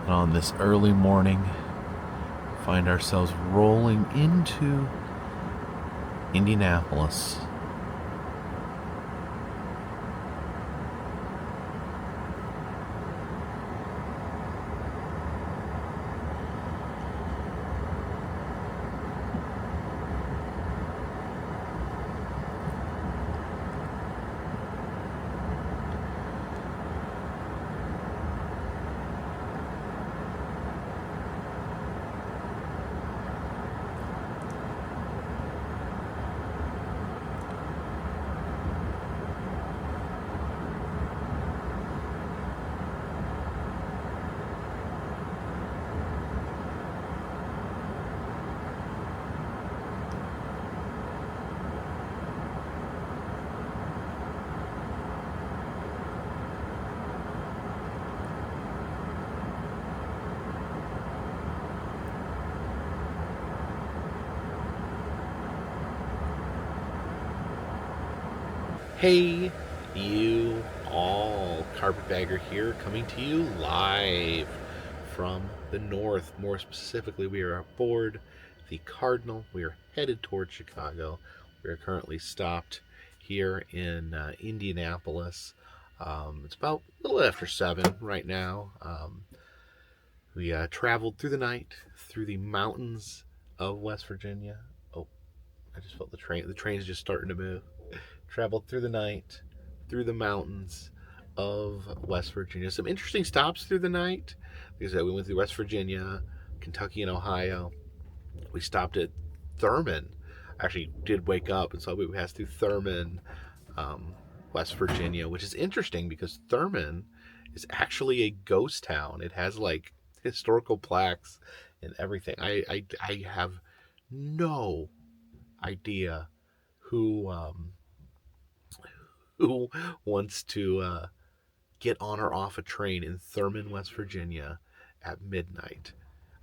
On this early morning, find ourselves rolling into Indianapolis. Hey, you all, Carpetbagger here, coming to you live from the north. More specifically, we are aboard the Cardinal. We are headed towards Chicago. We are currently stopped here in Indianapolis. It's about a little after 7 right now. We traveled through the night, through the mountains of West Virginia. Oh, I just felt the train. The train's just starting to move. Traveled through the night, through the mountains of West Virginia. Some interesting stops through the night. Like I said, we went through West Virginia, Kentucky, and Ohio. We stopped at Thurman. I actually did wake up, and so we passed through Thurman, West Virginia, which is interesting because Thurman is actually a ghost town. It has like historical plaques and everything. I have no idea who who wants to get on or off a train in Thurman, West Virginia at midnight.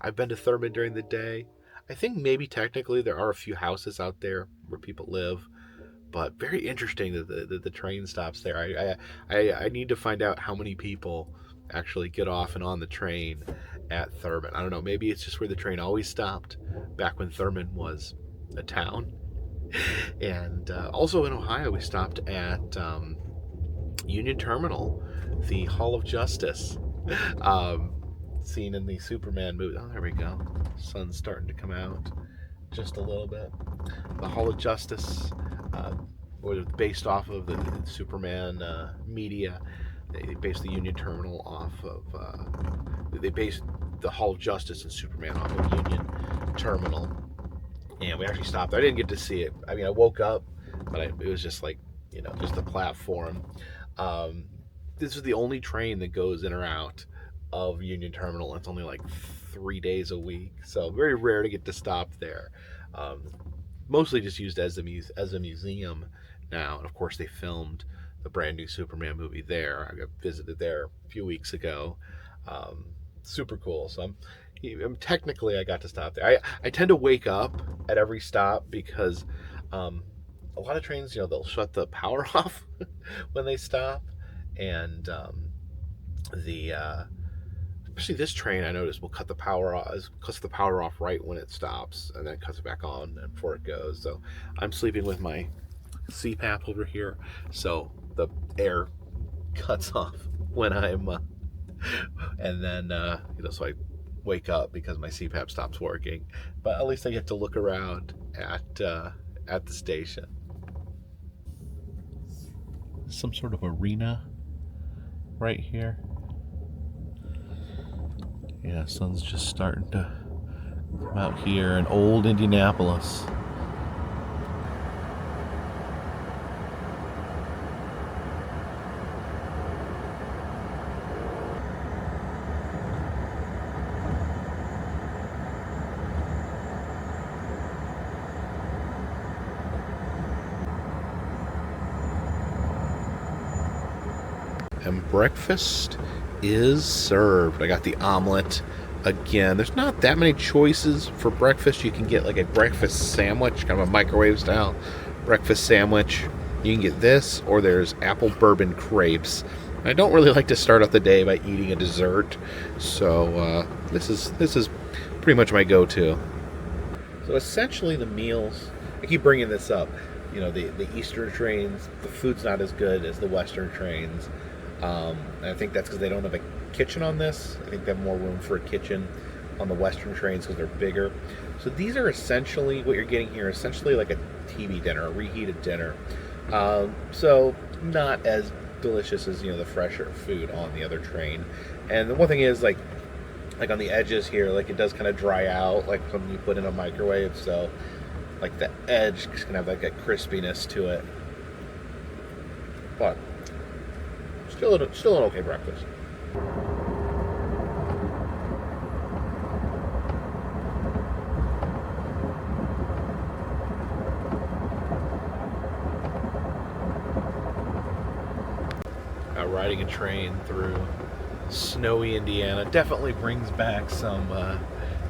I've been to Thurman during the day. I think maybe technically there are a few houses out there where people live, but very interesting that the train stops there. I need to find out how many people actually get off and on the train at Thurman. I don't know. Maybe it's just where the train always stopped back when Thurman was a town. And also in Ohio, we stopped at Union Terminal, the Hall of Justice, seen in the Superman movie. Oh, there we go. Sun's starting to come out just a little bit. The Hall of Justice was based off of the Superman media. They based the Union Terminal off of. They based the Hall of Justice and Superman off of Union Terminal. And we actually stopped. I didn't get to see it. I mean, I woke up, but it was just like, just a platform. This is the only train that goes in or out of Union Terminal. It's only like 3 days a week, so very rare to get to stop there. Mostly just used as a museum now. And of course, they filmed the brand new Superman movie there. I got visited there a few weeks ago. Super cool. So technically I got to stop there. I tend to wake up at every stop because a lot of trains, they'll shut the power off when they stop, and especially this train, I noticed, will cut the power off right when it stops, and then cuts it back on before it goes. So I'm sleeping with my CPAP over here, so the air cuts off when I'm and then so I wake up because my CPAP stops working. But at least I get to look around at the station. Some sort of arena right here. Yeah, sun's just starting to come out here in old Indianapolis. and breakfast is served. I got the omelet. Again, there's not that many choices for breakfast. You can get like a breakfast sandwich, kind of a microwave style breakfast sandwich. You can get this, or there's apple bourbon crepes. I don't really like to start off the day by eating a dessert, so this is pretty much my go-to. So essentially the meals, I keep bringing this up, you know, the Eastern trains, the food's not as good as the Western trains. And I think that's because they don't have a kitchen on this. I think they have more room for a kitchen on the Western trains because they're bigger. So these are essentially, what you're getting here, essentially like a TV dinner, a reheated dinner. So not as delicious as, you know, the fresher food on the other train. And the one thing is, like on the edges here, like it does kind of dry out, like something you put in a microwave. So like the edge can have like a crispiness to it. But still an okay breakfast. Riding a train through snowy Indiana definitely brings back some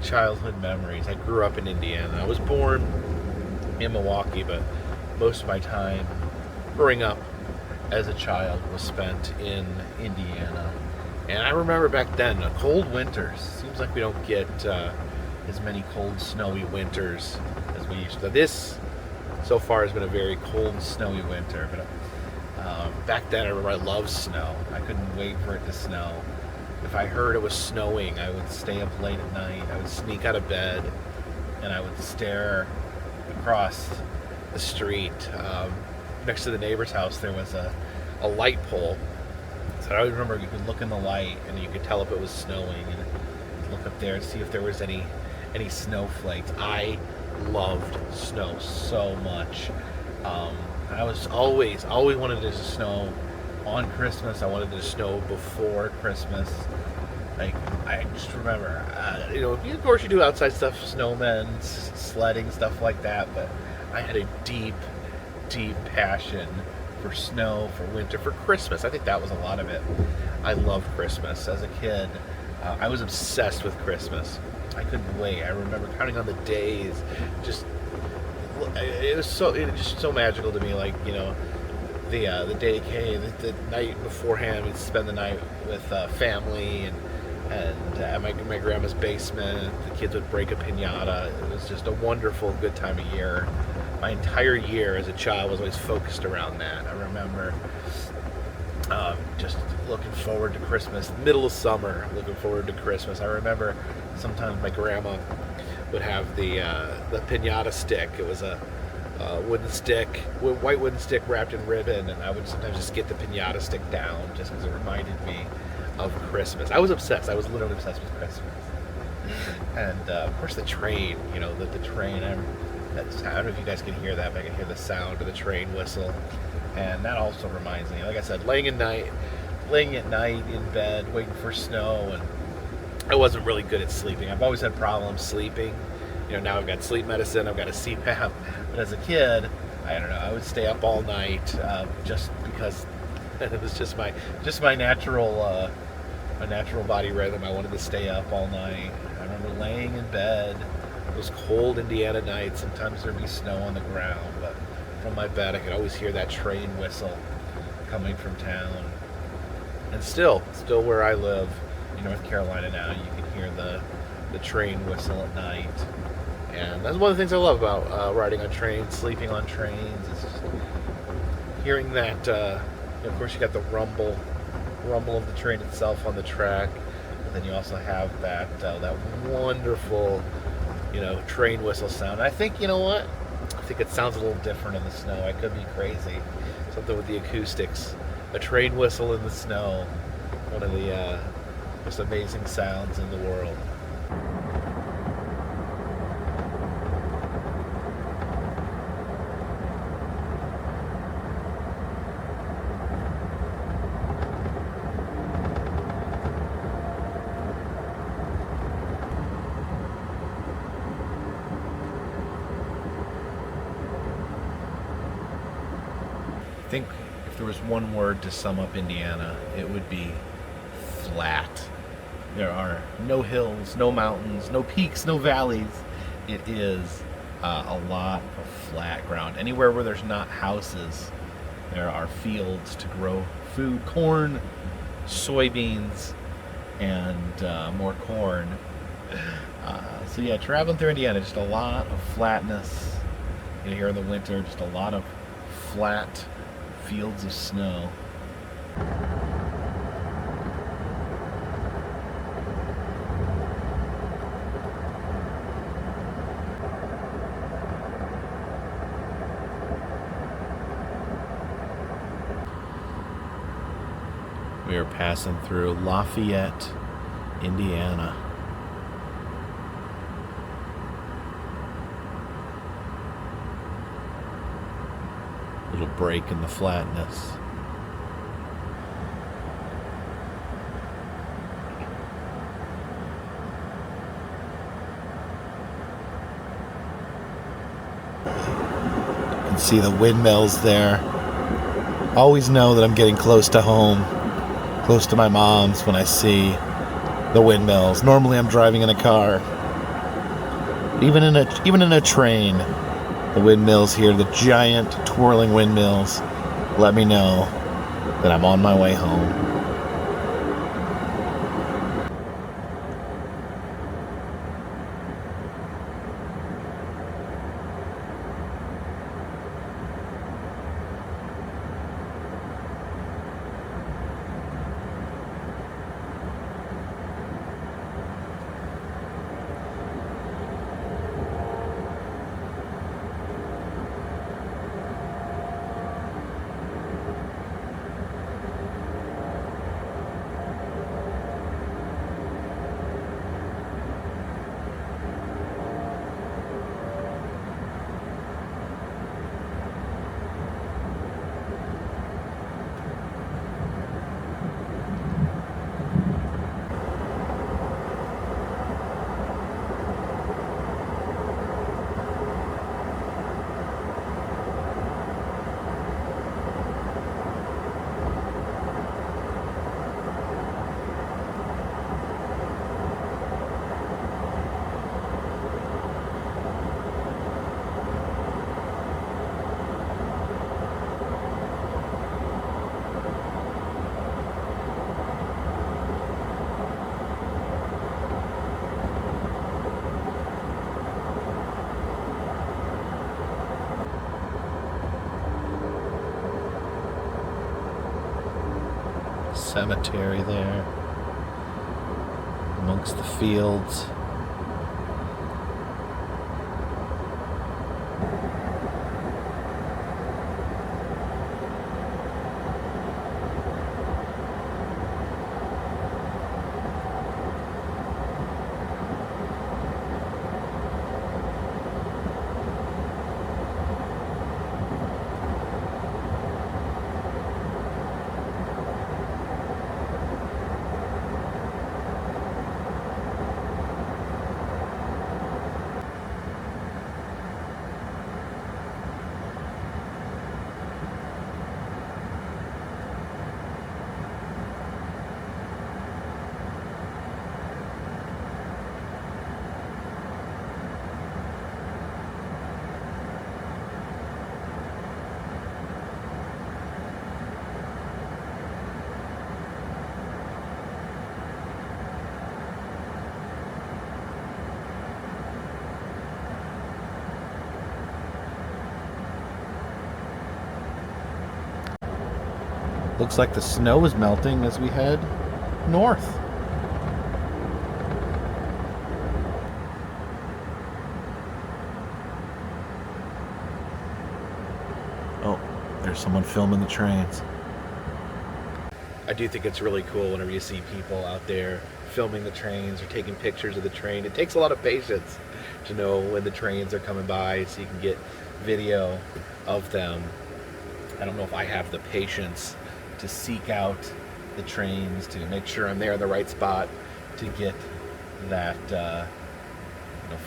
childhood memories. I grew up in Indiana. I was born in Milwaukee, but most of my time growing up as a child was spent in Indiana. And I remember back then, cold winters. Seems like we don't get as many cold, snowy winters as we used to. This, so far, has been a very cold, snowy winter. But back then, I remember I loved snow. I couldn't wait for it to snow. If I heard it was snowing, I would stay up late at night. I would sneak out of bed, and I would stare across the street. Next to the neighbor's house, there was a light pole. So I always remember you could look in the light, and you could tell if it was snowing, and look up there and see if there was any snowflakes. I loved snow so much. I was always wanted it to snow on Christmas. I wanted it to snow before Christmas. Like, I just remember, you know, of course you do outside stuff, snowmen, sledding, stuff like that, but I had a deep passion for snow, for winter, for Christmas. I think that was a lot of it. I loved Christmas. As a kid, I was obsessed with Christmas. I couldn't wait. I remember counting on the days. It was just so magical to me. Like, you know, the day came, the night beforehand, we'd spend the night with family and at my grandma's basement. The kids would break a piñata. It was just a wonderful, good time of year. My entire year as a child was always focused around that. I remember just looking forward to Christmas. Middle of summer, looking forward to Christmas. I remember sometimes my grandma would have the piñata stick. It was a wooden stick, white wooden stick wrapped in ribbon, and I would sometimes just get the piñata stick down just because it reminded me of Christmas. I was obsessed. I was literally obsessed with Christmas. And of course the train, you know, the train. I don't know if you guys can hear that, but I can hear the sound of the train whistle. And that also reminds me, like I said, laying at night in bed, waiting for snow, and I wasn't really good at sleeping. I've always had problems sleeping. You know, now I've got sleep medicine, I've got a CPAP. But as a kid, I don't know, I would stay up all night just because it was just my natural body rhythm. I wanted to stay up all night. I remember laying in bed. Those cold Indiana nights. Sometimes there'd be snow on the ground, but from my bed I could always hear that train whistle coming from town. And still where I live in North Carolina now, you can hear the train whistle at night. And that's one of the things I love about riding on trains, sleeping on trains, is just hearing that. Of course, you got the rumble of the train itself on the track, but then you also have that wonderful, you know, train whistle sound. I think, you know what? I think it sounds a little different in the snow. I could be crazy. Something with the acoustics. A train whistle in the snow. One of the most amazing sounds in the world. I think if if there was one word to sum up Indiana, it would be flat. There are no hills, no mountains, no peaks, no valleys. It is a lot of flat ground. Anywhere where there's not houses, there are fields to grow food, corn, soybeans, and more corn. So yeah, traveling through Indiana, just a lot of flatness. Here in the winter, just a lot of flat fields of snow. We are passing through Lafayette, Indiana. Little break in the flatness. You can see the windmills there. Always know that I'm getting close to home, close to my mom's when I see the windmills. Normally I'm driving in a car. Even in a train, the windmills here, the giant twirling windmills, let me know that I'm on my way home. Cemetery there amongst the fields. Looks like the snow is melting as we head north. Oh, there's someone filming the trains. I do think it's really cool whenever you see people out there filming the trains or taking pictures of the train. It takes a lot of patience to know when the trains are coming by so you can get video of them. I don't know if I have the patience to seek out the trains, to make sure I'm there in the right spot to get that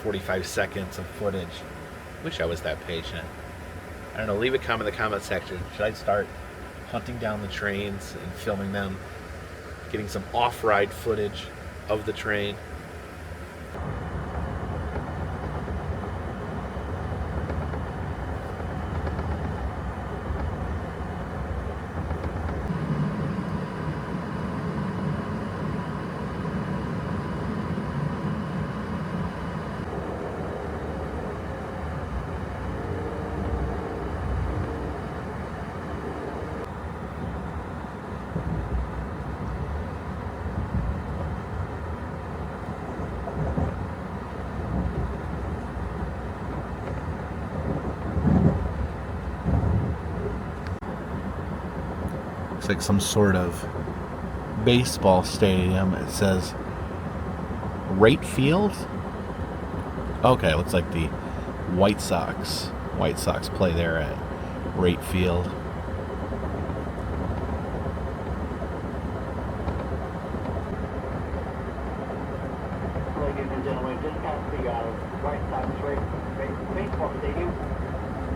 45 seconds of footage. Wish I was that patient. I don't know, leave a comment in the comment section. Should I start hunting down the trains and filming them, getting some off-ride footage of the train. Looks like some sort of baseball stadium. It says Rate Field. Okay, looks like the White Sox. White Sox play there at Rate Field. Ladies and gentlemen, just past the White Sox baseball stadium.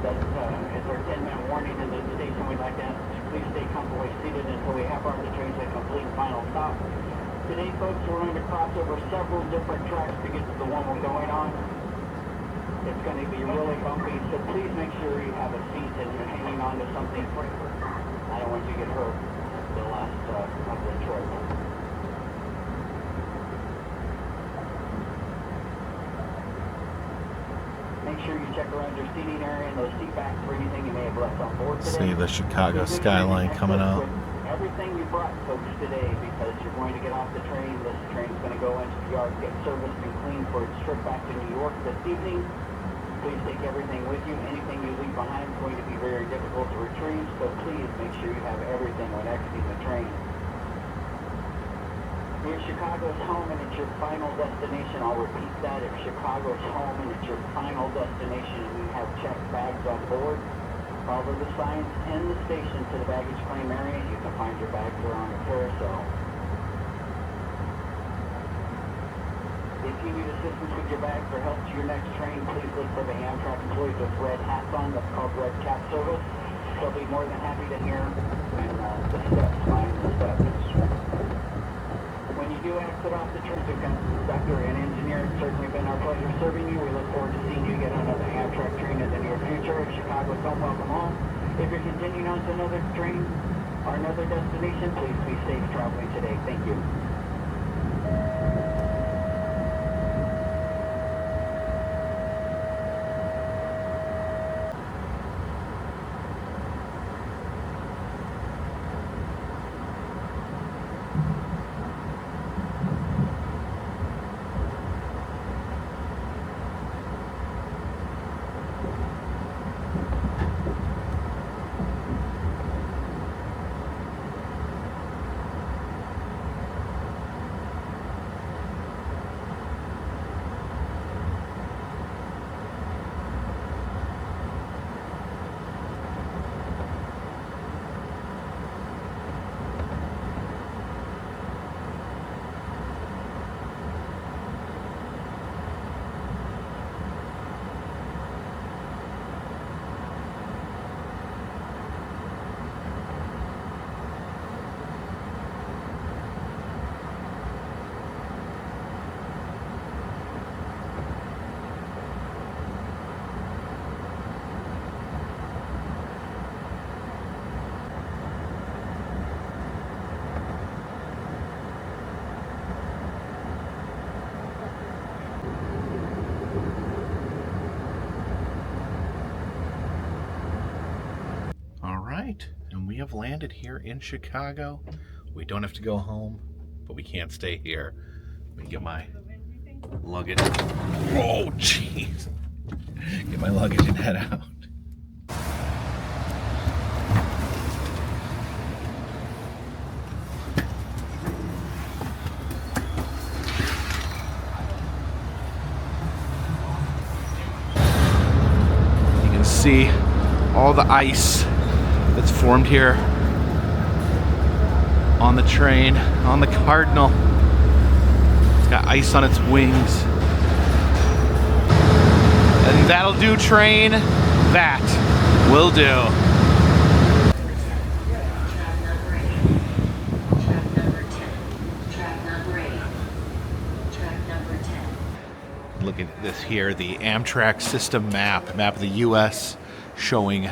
That is our 10-minute warning in the station. We'd like to ask please stay comfortably seated until we have our trains at complete final stop. Today, folks, we're going to cross over several different tracks to get to the one we're going on. It's going to be really bumpy, so please make sure you have a seat and you're hanging on to something. I don't want you to get hurt the last couple of trips. Make sure you check around your seating area and those seat backs for anything you may have left on board today. See the Chicago skyline coming out. Everything you brought, folks, today, because you're going to get off the train. This train's going to go into the yard, get serviced and cleaned for its trip back to New York this evening. Please take everything with you. Anything you leave behind is going to be very difficult to retrieve, so please make sure you have everything when exiting the train. If Chicago's home and it's your final destination, I'll repeat that. If Chicago's home and it's your final destination and you have checked bags on board, follow the signs in the station to the baggage claim area. You can find your bags around the carousel. If you need assistance with your bags or help to your next train, please look for the Amtrak employees with red hats on. That's called Red Cap Service. They'll be more than happy to hear and the steps, find the steps. When you do exit off the train, conductor and engineer, it's certainly been our pleasure serving you. We look forward to seeing you get on another Amtrak train in the near future. If Chicago's home, welcome home. If you're continuing on to another train or another destination, please be safe traveling today. Thank you. And we have landed here in Chicago. We don't have to go home, but we can't stay here. Let me get my luggage. Oh, jeez. Get my luggage and head out. You can see all the ice that's formed here on the train, on the Cardinal. It's got ice on its wings. And that'll do, train. That will do. this here, the Amtrak system map of the U.S. showing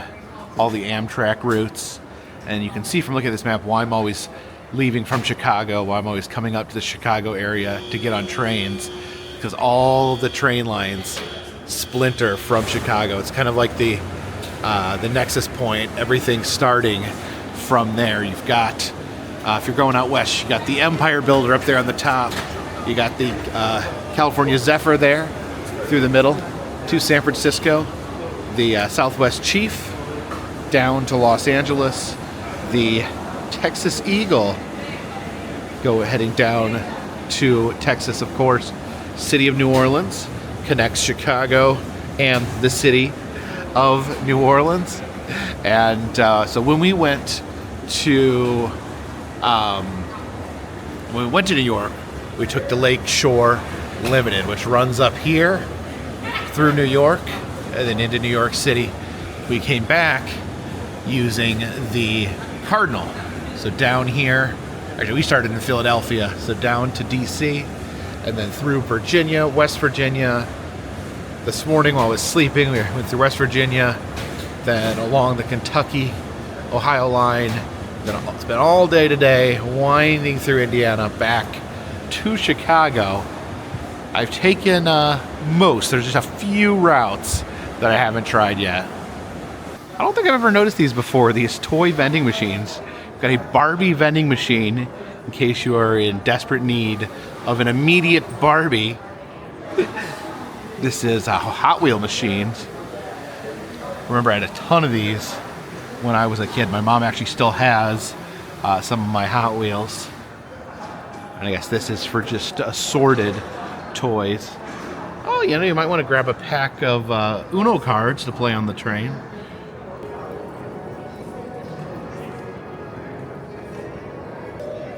all the Amtrak routes. And you can see from looking at this map why I'm always leaving from Chicago, why I'm always coming up to the Chicago area to get on trains, because all the train lines splinter from Chicago. It's kind of like the nexus point, everything starting from there. You've got, if you're going out west, you got the Empire Builder up there on the top. You got the California Zephyr there through the middle to San Francisco. The Southwest Chief down to Los Angeles. The Texas Eagle heading down to Texas, of course. City of New Orleans connects Chicago and the city of New Orleans. And so when we went to New York, we took the Lake Shore Limited, which runs up here through New York and then into New York City. We came back using the Cardinal. So down here, actually we started in Philadelphia, so down to DC and then through Virginia, West Virginia. This morning while I was sleeping, we went through West Virginia, then along the Kentucky-Ohio line. Then it's been all day today, winding through Indiana, back to Chicago. I've taken most. There's just a few routes that I haven't tried yet. I don't think I've ever noticed these before, these toy vending machines. Got a Barbie vending machine in case you are in desperate need of an immediate Barbie. This is a Hot Wheel machines. Remember, I had a ton of these when I was a kid. My mom actually still has some of my Hot Wheels. And I guess this is for just assorted toys. Oh, you know, you might want to grab a pack of Uno cards to play on the train.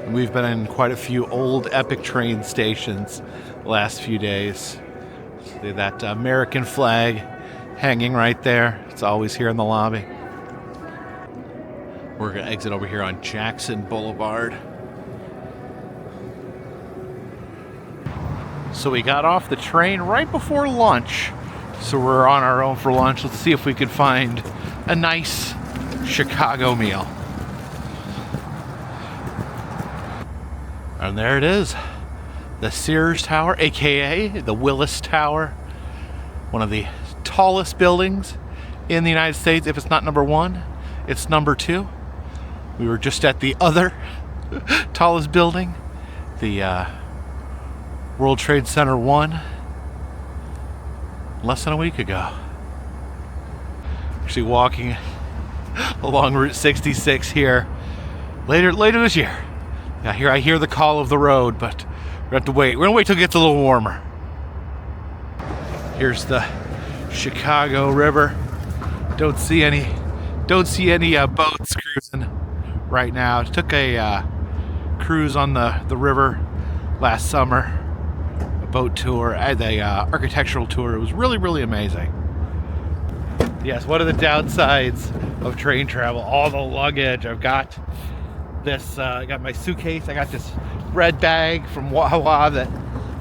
We've been in quite a few old epic train stations the last few days. See that American flag hanging right there. It's always here in the lobby. We're going to exit over here on Jackson Boulevard. So we got off the train right before lunch. So we're on our own for lunch. Let's see if we could find a nice Chicago meal. And there it is. The Sears Tower, aka the Willis Tower. One of the tallest buildings in the United States. If it's not number one, it's number two. We were just at the other tallest building, the World Trade Center 1, less than a week ago. Actually walking along Route 66 here later this year. Yeah, here I hear the call of the road, but we're gonna have to wait. We're gonna wait till it gets a little warmer. Here's the Chicago River. Don't see any boats cruising right now. Took a cruise on the river last summer. Boat tour, I had the architectural tour. It was really, really amazing. Yes, one of the downsides of train travel, all the luggage. I've got this, I got my suitcase, I got this red bag from Wawa that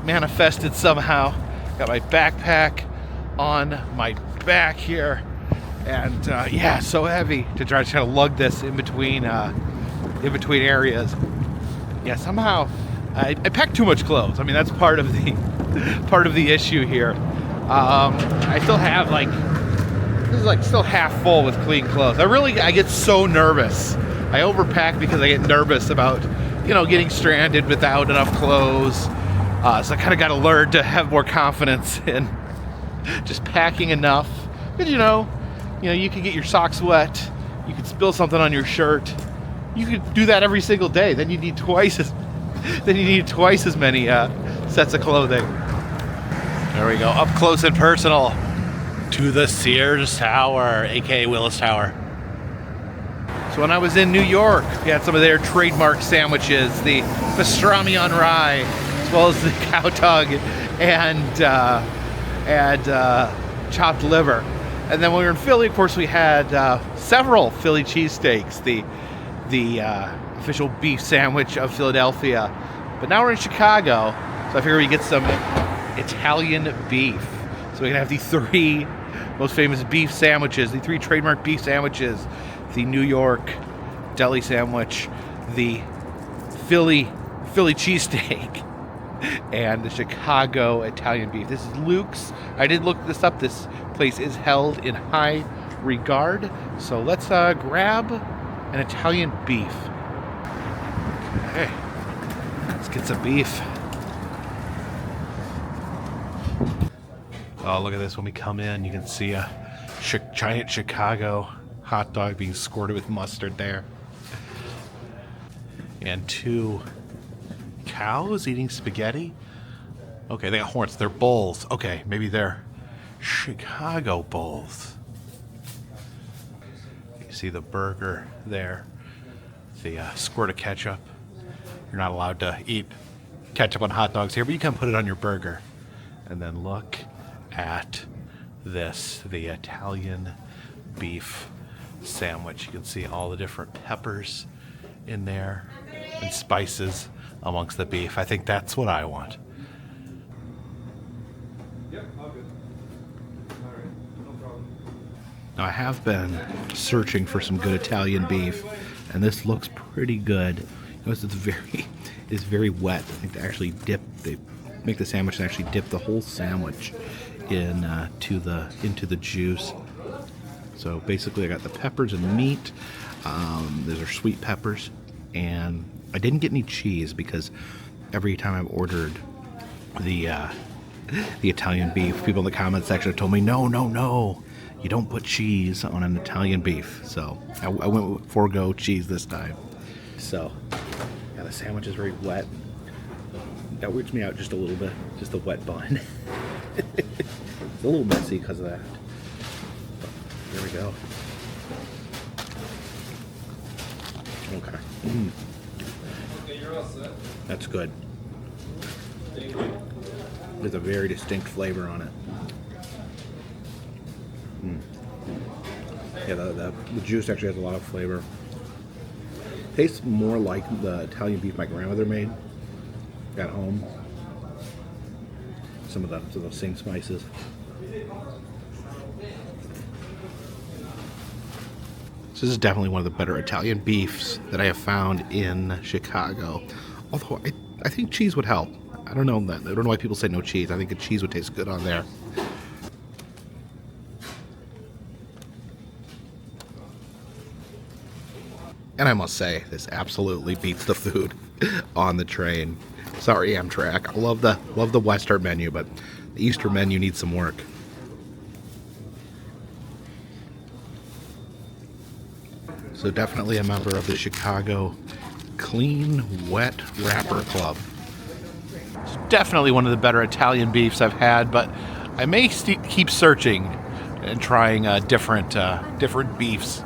manifested somehow. Got my backpack on my back here, and yeah, so heavy to try to kind of lug this in between areas. Yeah, somehow I packed too much clothes. I mean, that's part of the issue here. I still have this is still half full with clean clothes. I get so nervous. I overpack because I get nervous about, getting stranded without enough clothes. So I kind of got to learn to have more confidence in just packing enough. Because you could get your socks wet. You could spill something on your shirt. You could do that every single day. Then you need twice as many sets of clothing. There we go, up close and personal to the Sears Tower, aka Willis Tower. So when I was in New York, we had some of their trademark sandwiches, the pastrami on rye, as well as the cow tongue and chopped liver. And then when we were in Philly, of course, we had several Philly cheesesteaks, the official beef sandwich of Philadelphia. But now we're in Chicago, so I figure we get some Italian beef. So we can have the 3 most famous beef sandwiches, the 3 trademark beef sandwiches, the New York deli sandwich, the Philly cheesesteak, and the Chicago Italian beef. This is Luke's. I did look this up. This place is held in high regard. So let's grab an Italian beef. Okay, let's get some beef. Oh, look at this. When we come in, you can see a giant Chicago hot dog being squirted with mustard there. And 2 cows eating spaghetti. Okay, they got horns. They're bulls. Okay, maybe they're Chicago bulls. You see the burger there. The squirt of ketchup. You're not allowed to eat ketchup on hot dogs here, but you can put it on your burger. And then look at this, the Italian beef sandwich. You can see all the different peppers in there and spices amongst the beef. I think that's what I want. Yep, all good. All right, no problem. Now I have been searching for some good Italian beef, and this looks pretty good. Notice it's very wet. I think they make the sandwich and actually dip the whole sandwich into the juice. So basically I got the peppers and the meat. Those are sweet peppers, and I didn't get any cheese because every time I've ordered the Italian beef, people in the comment section have told me no, you don't put cheese on an Italian beef. So I went with forego cheese this time. So yeah, the sandwich is very wet. That weirds me out just a little bit, just the wet bun. It's a little messy because of that. But there we go. Okay. Okay, you're all set. That's good. Thank you. There's a very distinct flavor on it. Yeah, the juice actually has a lot of flavor. Tastes more like the Italian beef my grandmother made at home. Some of those same spices. This is definitely one of the better Italian beefs that I have found in Chicago. Although I think cheese would help. I don't know why people say no cheese. I think the cheese would taste good on there. And I must say, this absolutely beats the food on the train. Sorry, Amtrak. I love the Western menu, but the Eastern menu needs some work. So definitely a member of the Chicago Clean Wet Wrapper Club. It's definitely one of the better Italian beefs I've had, but I may keep searching and trying different beefs.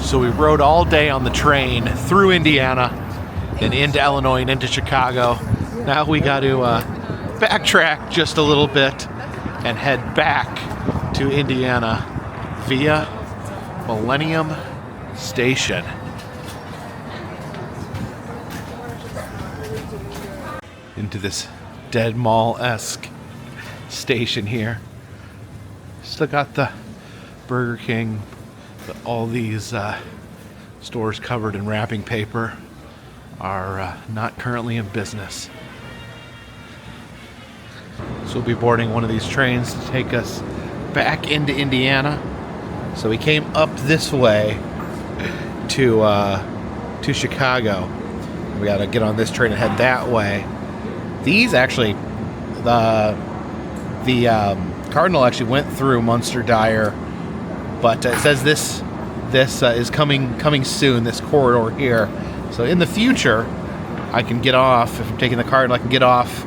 So we rode all day on the train through Indiana and into Illinois and into Chicago. Now we got to backtrack just a little bit and head back to Indiana via Millennium Station. Into this Dead Mall-esque station here. Still got the Burger King. But all these stores covered in wrapping paper are not currently in business. So we'll be boarding one of these trains to take us back into Indiana. So we came up this way to Chicago. We got to get on this train and head that way. These actually, the Cardinal actually went through Munster Dyer. But it says this is coming soon, this corridor here. So in the future, I can get off, if I'm taking the Cardinal, I can get off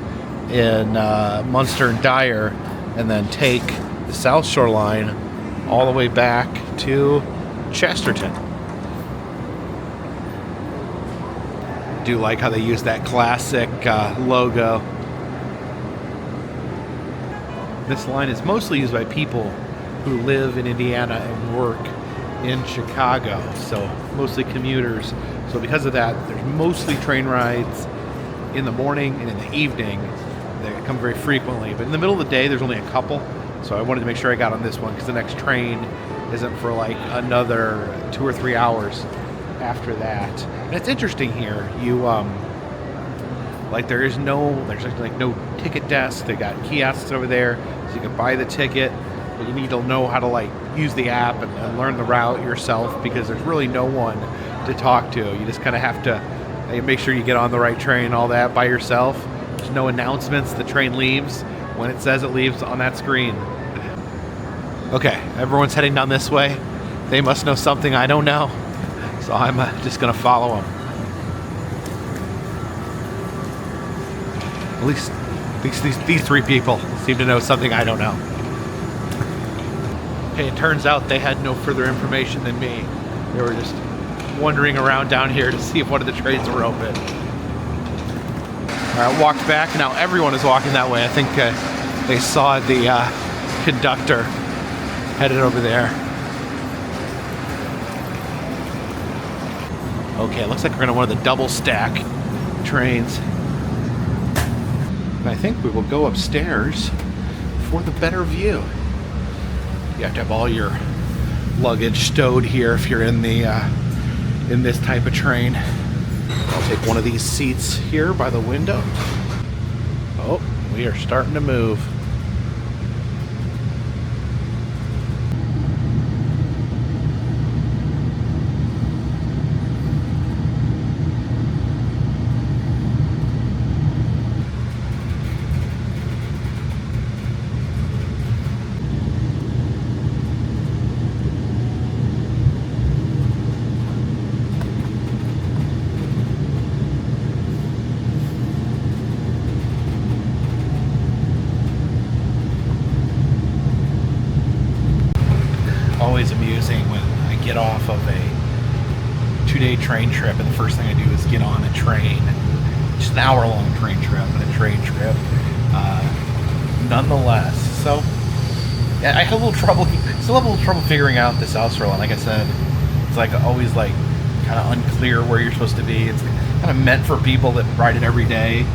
in Munster and Dyer and then take the South Shore line all the way back to Chesterton. Do like how they use that classic logo. This line is mostly used by people who live in Indiana and work in Chicago, so mostly commuters. So because of that, there's mostly train rides in the morning and in the evening. They come very frequently, but in the middle of the day, there's only a couple. So I wanted to make sure I got on this one because the next train isn't for like another 2 or 3 hours after that. And it's interesting here. You like there's like no ticket desk. They got kiosks over there, so you can buy the ticket. But you need to know how to like use the app and learn the route yourself because there's really no one to talk to. You just kind of have to make sure you get on the right train and all that by yourself. There's no announcements. The train leaves when it says it leaves on that screen. Okay, everyone's heading down this way. They must know something I don't know. So I'm just going to follow them. At least these 3 people seem to know something I don't know. Okay, it turns out they had no further information than me. They were just wandering around down here to see if one of the trains were open. I walked back, and now everyone is walking that way. I think they saw the conductor headed over there. Okay, it looks like we're gonna one of the double stack trains. I think we will go upstairs for the better view. You have to have all your luggage stowed here if you're in the in this type of train. I'll take one of these seats here by the window. Oh, we are starting to move. Always amusing when I get off of a 2-day train trip and the first thing I do is get on a train. Just an hour-long train trip, but a train trip nonetheless. So yeah, I had a little trouble, still have a little trouble figuring out this Ausserl. And like I said, it's like always like kind of unclear where you're supposed to be. It's kind of meant for people that ride it every day,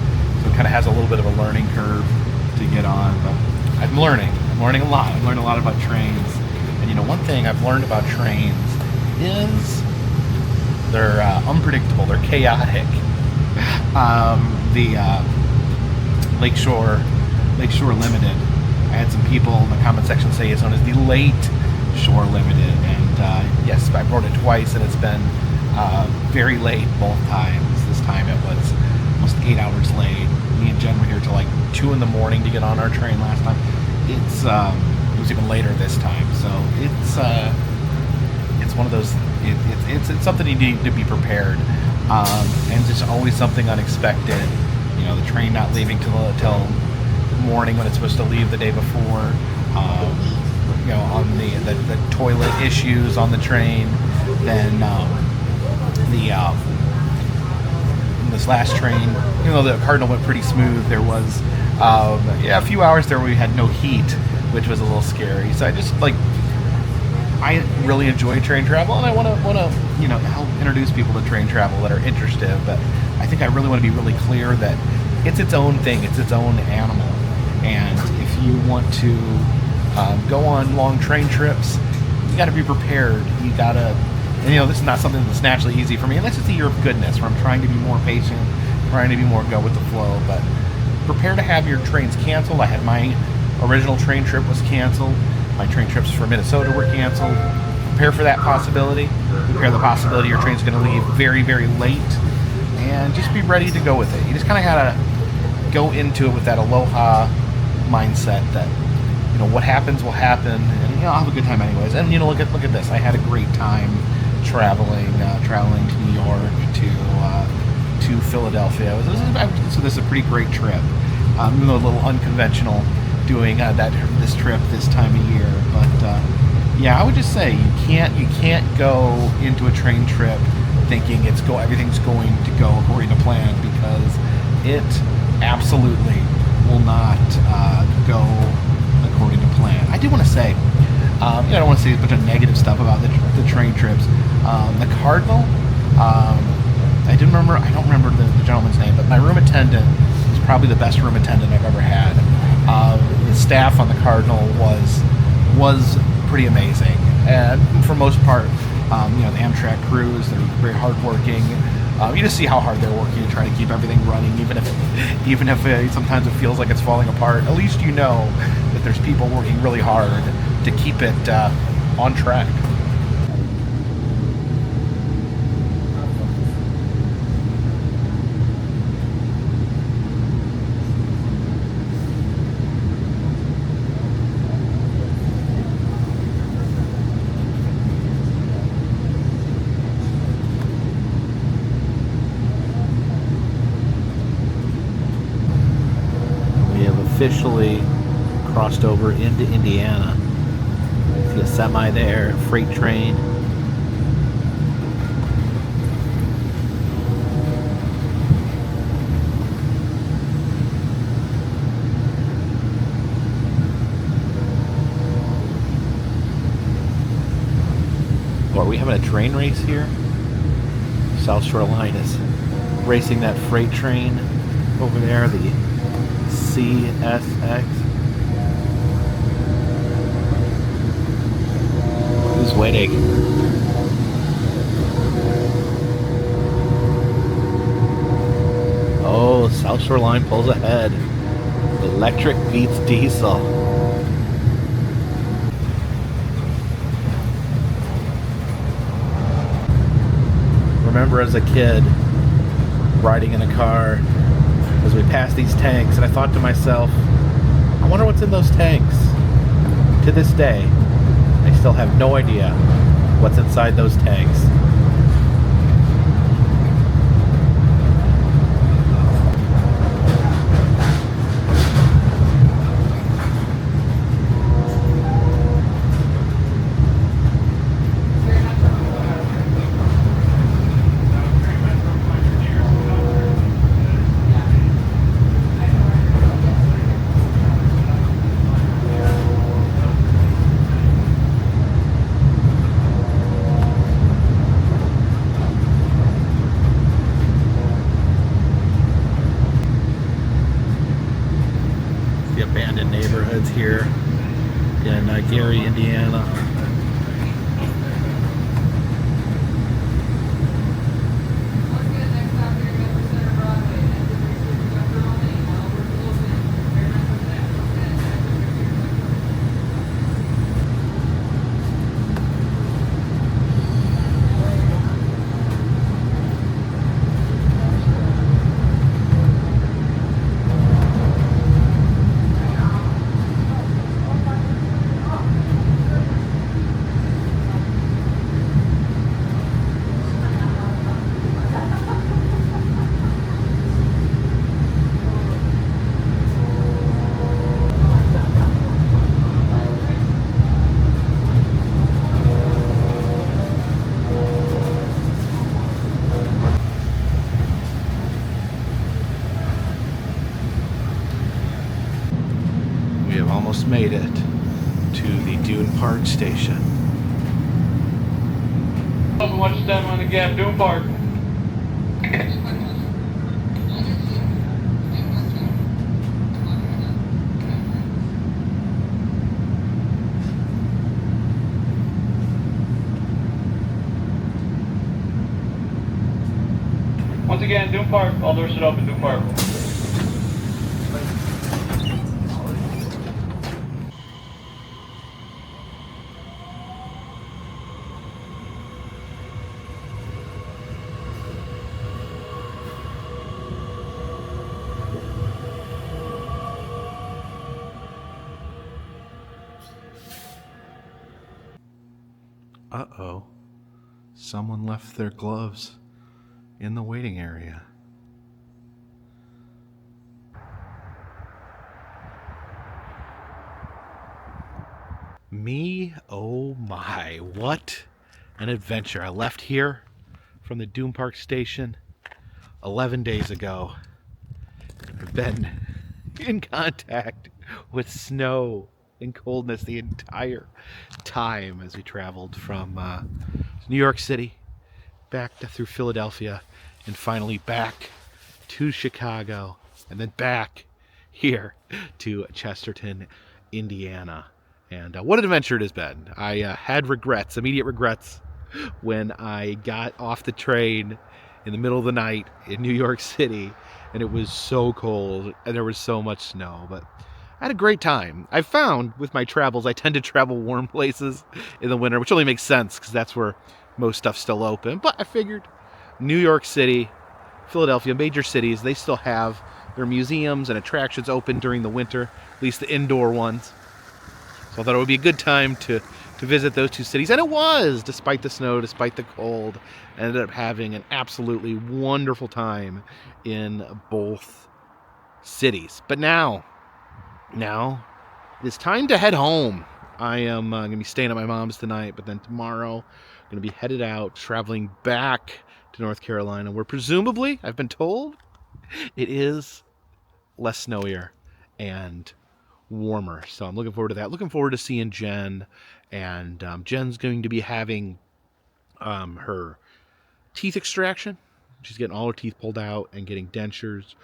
so it kind of has a little bit of a learning curve to get on. But I'm learning a lot. I've learned a lot about trains. And you know, one thing I've learned about trains is they're unpredictable. They're chaotic. The Lakeshore Limited. I had some people in the comment section say it's known as the Late Shore Limited, and yes, I rode it twice, and it's been very late both times. This time it was almost 8 hours late. Me and Jen were here till like 2 in the morning to get on our train last time. It was even later this time, so it's one of those. It's something you need to be prepared, and just always something unexpected. You know, the train not leaving till morning when it's supposed to leave the day before. You know, on the toilet issues on the train. Then this last train, even though the Cardinal went pretty smooth, there was a few hours there where we had no heat, which was a little scary. So I really enjoy train travel, and I want to you know, help introduce people to train travel that are interested. But I think I really want to be really clear that it's its own thing, it's its own animal, and if you want to go on long train trips, you got to be prepared. You gotta, and you know, this is not something that's naturally easy for me, and that's just a year of goodness where I'm trying to be more patient, trying to be more go with the flow. But prepare to have your trains canceled. I had my original train trip was canceled. My train trips for Minnesota were canceled. Prepare for that possibility. Prepare the possibility your train's going to leave very, very late, and just be ready to go with it. You just kind of gotta go into it with that aloha mindset that, you know, what happens will happen, and you know, I'll have a good time anyways. And you know, look at this. I had a great time traveling to New York, to Philadelphia. So this is a pretty great trip, even though a little unconventional doing this trip this time of year. But yeah, I would just say you can't go into a train trip thinking everything's going to go according to plan, because it absolutely will not go according to plan. I do want to say, I don't want to say a bunch of negative stuff about the train trips. The Cardinal, I don't remember the gentleman's name, but my room attendant is probably the best room attendant I've ever had. The staff on the Cardinal was pretty amazing, and for most part, the Amtrak crews, they're very hardworking. You just see how hard they're working to try to keep everything running, even if sometimes it feels like it's falling apart. At least you know that there's people working really hard to keep it on track. Officially crossed over into Indiana. See a semi there, a freight train. Oh, are we having a train race here? South Shore Line is racing that freight train over there, the CSX. Who's waiting? Oh, South Shore Line pulls ahead. Electric beats diesel. Remember as a kid riding in a car as we passed these tanks, and I thought to myself, I wonder what's in those tanks. To this day, I still have no idea what's inside those tanks. Abandoned neighborhoods here in Gary, Indiana. We have almost made it to the Dune Park station. Watch them on the gas, Dune Park. Once again, Dune Park, all doors should open, Dune Park. Uh-oh. Someone left their gloves in the waiting area. Me, oh my, what an adventure. I left here from the Doom Park station 11 days ago. I've been in contact with snow and coldness the entire time as we traveled from New York City back through Philadelphia and finally back to Chicago and then back here to Chesterton, Indiana. And what an adventure it has been. I had regrets, immediate regrets, when I got off the train in the middle of the night in New York City and it was so cold and there was so much snow. But I had a great time. I found with my travels, I tend to travel warm places in the winter, which only makes sense because that's where most stuff's still open. But I figured New York City, Philadelphia, major cities, they still have their museums and attractions open during the winter, at least the indoor ones. So I thought it would be a good time to visit those two cities. And it was, despite the snow, despite the cold. I ended up having an absolutely wonderful time in both cities. But now it's time to head home. I am going to be staying at my mom's tonight, but then tomorrow I'm going to be headed out, traveling back to North Carolina, where presumably, I've been told, it is less snowier and warmer. So I'm looking forward to that. Looking forward to seeing Jen. And Jen's going to be having her teeth extraction. She's getting all her teeth pulled out and getting dentures.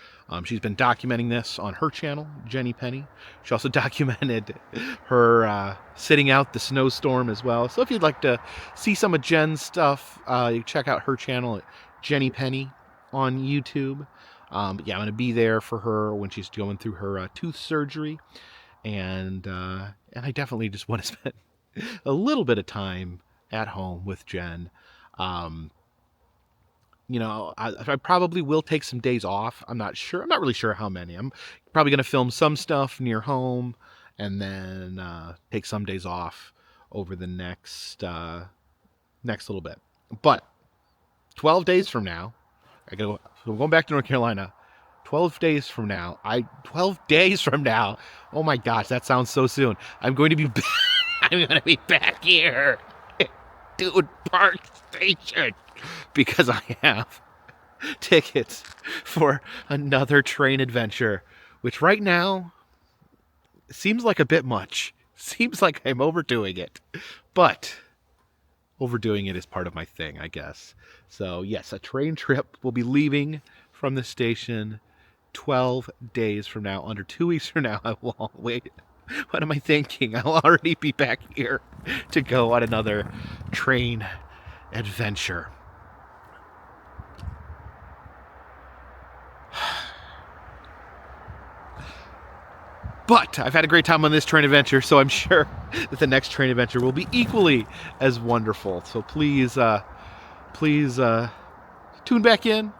She's been documenting this on her channel, Jenny Penny. She also documented her sitting out the snowstorm as well. So if you'd like to see some of Jen's stuff, you can check out her channel at Jenny Penny on YouTube. But yeah, I'm going to be there for her when she's going through her tooth surgery. And I definitely just want to spend a little bit of time at home with Jen. You know, I probably will take some days off. I'm not sure. I'm not really sure how many. I'm probably going to film some stuff near home and then take some days off over the next little bit. But 12 days from now, I'm going back to North Carolina. 12 days from now. Oh my gosh, that sounds so soon. I'm going to be back here at Doom Park Station because I have tickets for another train adventure, which right now seems like a bit much. Seems like I'm overdoing it. But overdoing it is part of my thing, I guess. So yes, a train trip will be leaving from the station 12 days from now. Under 2 weeks from now, I won't wait. What am I thinking? I'll already be back here to go on another train adventure. But I've had a great time on this train adventure, so I'm sure that the next train adventure will be equally as wonderful. So please tune back in.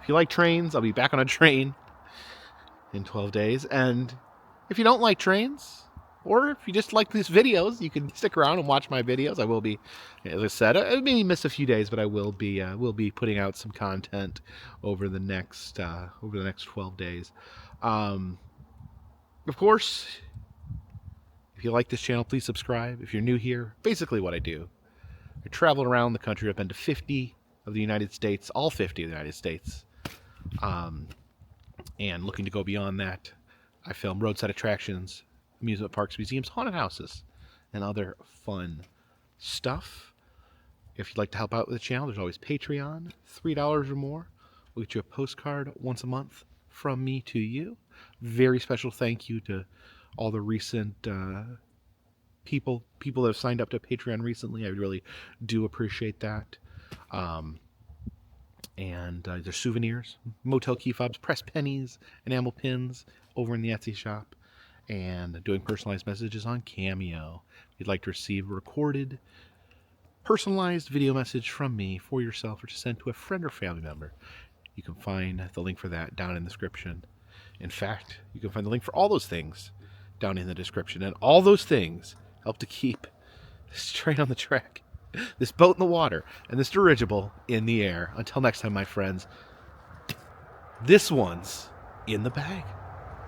If you like trains, I'll be back on a train in 12 days. And if you don't like trains, or if you just like these videos, you can stick around and watch my videos. I will be, as I said, I may miss a few days, but I will be putting out some content over the next 12 days. Of course, if you like this channel, please subscribe. If you're new here, basically what I do, I travel around the country. I've been to 50 of the United States, all 50 of the United States. And looking to go beyond that, I film roadside attractions, amusement parks, museums, haunted houses, and other fun stuff. If you'd like to help out with the channel, there's always Patreon, $3 or more. We'll get you a postcard once a month from me to you. Very special thank you to all the recent people that have signed up to Patreon recently. I really do appreciate that. And there's souvenirs, motel key fobs, press pennies, enamel pins over in the Etsy shop, and doing personalized messages on Cameo. If you'd like to receive a recorded, personalized video message from me for yourself or to send to a friend or family member, you can find the link for that down in the description. In fact, you can find the link for all those things down in the description. And all those things help to keep this train on the track, this boat in the water, and this dirigible in the air. Until next time, my friends, this one's in the bag.